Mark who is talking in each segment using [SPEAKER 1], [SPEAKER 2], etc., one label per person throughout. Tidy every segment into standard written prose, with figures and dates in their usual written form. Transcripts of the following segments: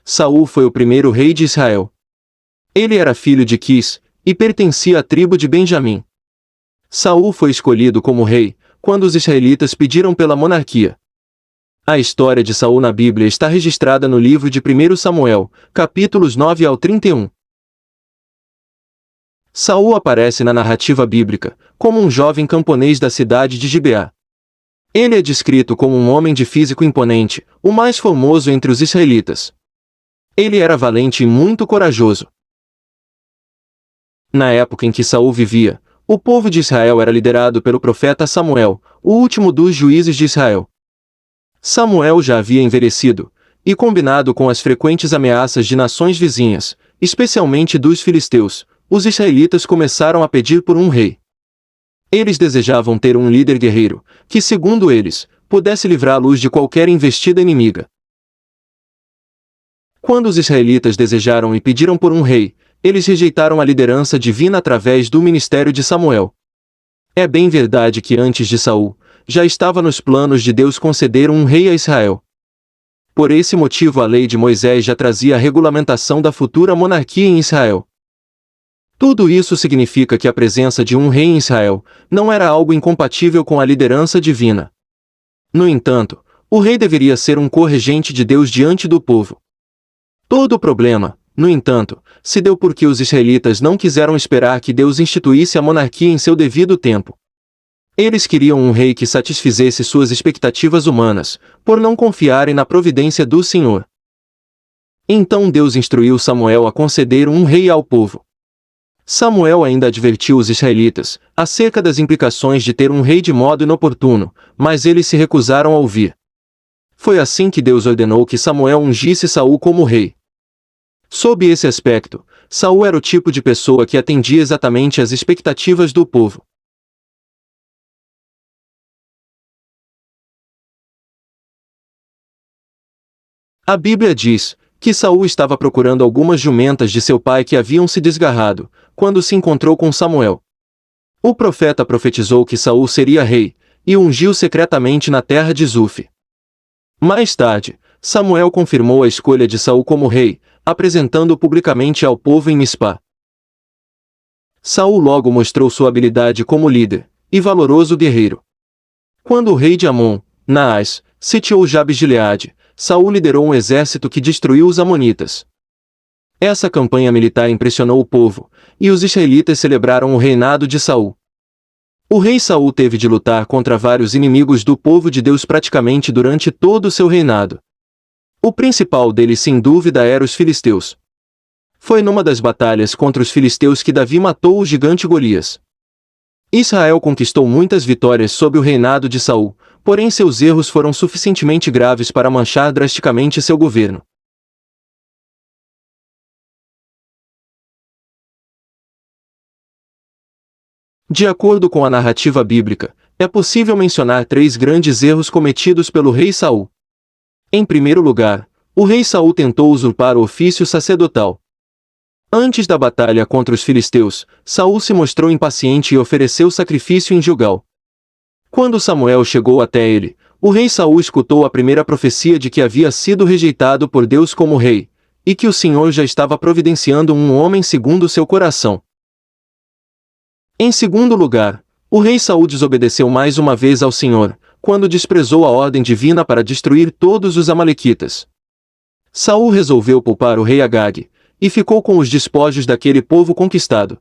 [SPEAKER 1] Saul foi o primeiro rei de Israel. Ele era filho de Quis, e pertencia à tribo de Benjamim. Saul foi escolhido como rei, quando os israelitas pediram pela monarquia. A história de Saul na Bíblia está registrada no livro de 1 Samuel, capítulos 9 ao 31. Saul aparece na narrativa bíblica, como um jovem camponês da cidade de Gibeá. Ele é descrito como um homem de físico imponente, o mais famoso entre os israelitas. Ele era valente e muito corajoso. Na época em que Saul vivia, o povo de Israel era liderado pelo profeta Samuel, o último dos juízes de Israel. Samuel já havia envelhecido, e combinado com as frequentes ameaças de nações vizinhas, especialmente dos filisteus, os israelitas começaram a pedir por um rei. Eles desejavam ter um líder guerreiro, que, segundo eles, pudesse livrá-los de qualquer investida inimiga. Quando os israelitas desejaram e pediram por um rei, eles rejeitaram a liderança divina através do ministério de Samuel. É bem verdade que antes de Saul, já estava nos planos de Deus conceder um rei a Israel. Por esse motivo a lei de Moisés já trazia a regulamentação da futura monarquia em Israel. Tudo isso significa que a presença de um rei em Israel não era algo incompatível com a liderança divina. No entanto, o rei deveria ser um corregente de Deus diante do povo. Todo o problema, no entanto, se deu porque os israelitas não quiseram esperar que Deus instituísse a monarquia em seu devido tempo. Eles queriam um rei que satisfizesse suas expectativas humanas, por não confiarem na providência do Senhor. Então Deus instruiu Samuel a conceder um rei ao povo. Samuel ainda advertiu os israelitas acerca das implicações de ter um rei de modo inoportuno, mas eles se recusaram a ouvir. Foi assim que Deus ordenou que Samuel ungisse Saul como rei. Sob esse aspecto, Saul era o tipo de pessoa que atendia exatamente às expectativas do povo. A Bíblia diz que Saul estava procurando algumas jumentas de seu pai que haviam se desgarrado, quando se encontrou com Samuel. O profeta profetizou que Saul seria rei, e o ungiu secretamente na terra de Zuf. Mais tarde, Samuel confirmou a escolha de Saul como rei, apresentando-o publicamente ao povo em Mispá. Saul logo mostrou sua habilidade como líder, e valoroso guerreiro. Quando o rei de Amon, Naás, sitiou Jabes de Gileade, Saul liderou um exército que destruiu os amonitas. Essa campanha militar impressionou o povo, e os israelitas celebraram o reinado de Saul. O rei Saul teve de lutar contra vários inimigos do povo de Deus praticamente durante todo o seu reinado. O principal deles sem dúvida era os filisteus. Foi numa das batalhas contra os filisteus que Davi matou o gigante Golias. Israel conquistou muitas vitórias sob o reinado de Saul, porém seus erros foram suficientemente graves para manchar drasticamente seu governo. De acordo com a narrativa bíblica, é possível mencionar 3 grandes erros cometidos pelo rei Saul. Em primeiro lugar, o rei Saul tentou usurpar o ofício sacerdotal. Antes da batalha contra os filisteus, Saul se mostrou impaciente e ofereceu sacrifício em Gilgal. Quando Samuel chegou até ele, o rei Saul escutou a primeira profecia de que havia sido rejeitado por Deus como rei, e que o Senhor já estava providenciando um homem segundo seu coração. Em segundo lugar, o rei Saul desobedeceu mais uma vez ao Senhor, quando desprezou a ordem divina para destruir todos os amalequitas. Saul resolveu poupar o rei Agag, e ficou com os despojos daquele povo conquistado.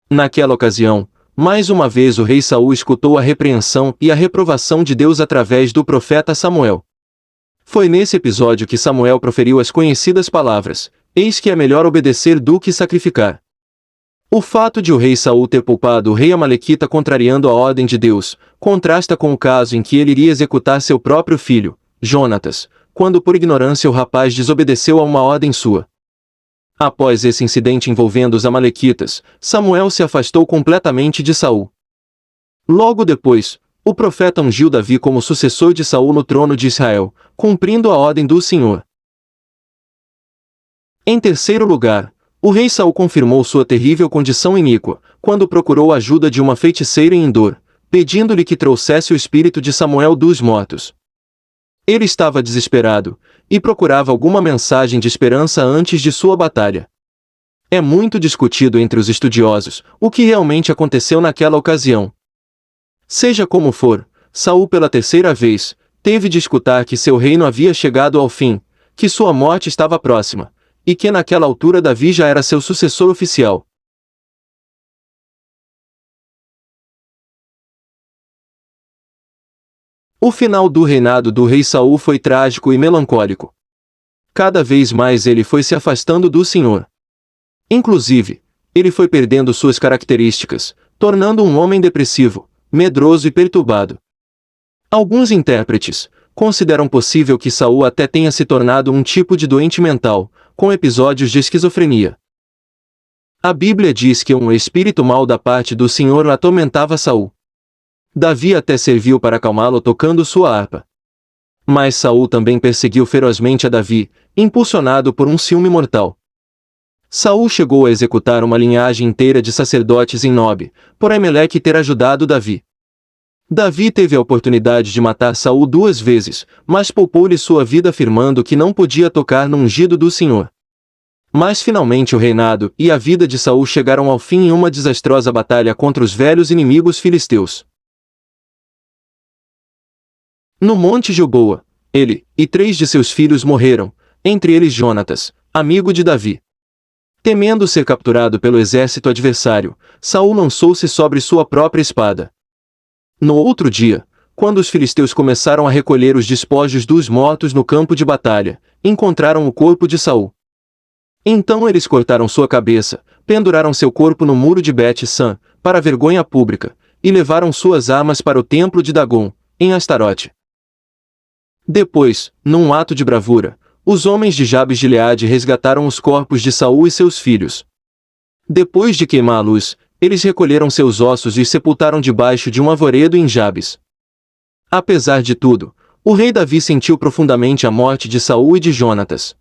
[SPEAKER 1] Naquela ocasião, mais uma vez o rei Saul escutou a repreensão e a reprovação de Deus através do profeta Samuel. Foi nesse episódio que Samuel proferiu as conhecidas palavras: "Eis que é melhor obedecer do que sacrificar." O fato de o rei Saul ter poupado o rei amalequita contrariando a ordem de Deus, contrasta com o caso em que ele iria executar seu próprio filho, Jonatas, quando por ignorância o rapaz desobedeceu a uma ordem sua. Após esse incidente envolvendo os amalequitas, Samuel se afastou completamente de Saul. Logo depois, o profeta ungiu Davi como sucessor de Saul no trono de Israel, cumprindo a ordem do Senhor. Em terceiro lugar, o rei Saul confirmou sua terrível condição iníqua, quando procurou a ajuda de uma feiticeira em Endor, pedindo-lhe que trouxesse o espírito de Samuel dos mortos. Ele estava desesperado, e procurava alguma mensagem de esperança antes de sua batalha. É muito discutido entre os estudiosos o que realmente aconteceu naquela ocasião. Seja como for, Saul pela terceira vez teve de escutar que seu reino havia chegado ao fim, que sua morte estava próxima, e que naquela altura Davi já era seu sucessor oficial. O final do reinado do rei Saul foi trágico e melancólico. Cada vez mais ele foi se afastando do Senhor. Inclusive, ele foi perdendo suas características, tornando um homem depressivo, medroso e perturbado. Alguns intérpretes consideram possível que Saul até tenha se tornado um tipo de doente mental, com episódios de esquizofrenia. A Bíblia diz que um espírito mau da parte do Senhor atormentava Saul. Davi até serviu para acalmá-lo tocando sua harpa. Mas Saul também perseguiu ferozmente a Davi, impulsionado por um ciúme mortal. Saul chegou a executar uma linhagem inteira de sacerdotes em Nob, por Ameleque ter ajudado Davi. Davi teve a oportunidade de matar Saul 2 vezes, mas poupou-lhe sua vida afirmando que não podia tocar no ungido do Senhor. Mas finalmente o reinado e a vida de Saul chegaram ao fim em uma desastrosa batalha contra os velhos inimigos filisteus. No Monte Gilboa, ele e 3 de seus filhos morreram, entre eles Jonatas, amigo de Davi. Temendo ser capturado pelo exército adversário, Saul lançou-se sobre sua própria espada. No outro dia, quando os filisteus começaram a recolher os despojos dos mortos no campo de batalha, encontraram o corpo de Saul. Então eles cortaram sua cabeça, penduraram seu corpo no muro de Bet-San, para vergonha pública, e levaram suas armas para o templo de Dagon, em Astarote. Depois, num ato de bravura, os homens de Jabes-Gileade resgataram os corpos de Saul e seus filhos. Depois de queimar a luz, eles recolheram seus ossos e os sepultaram debaixo de um arvoredo em Jabes. Apesar de tudo, o rei Davi sentiu profundamente a morte de Saul e de Jonatas.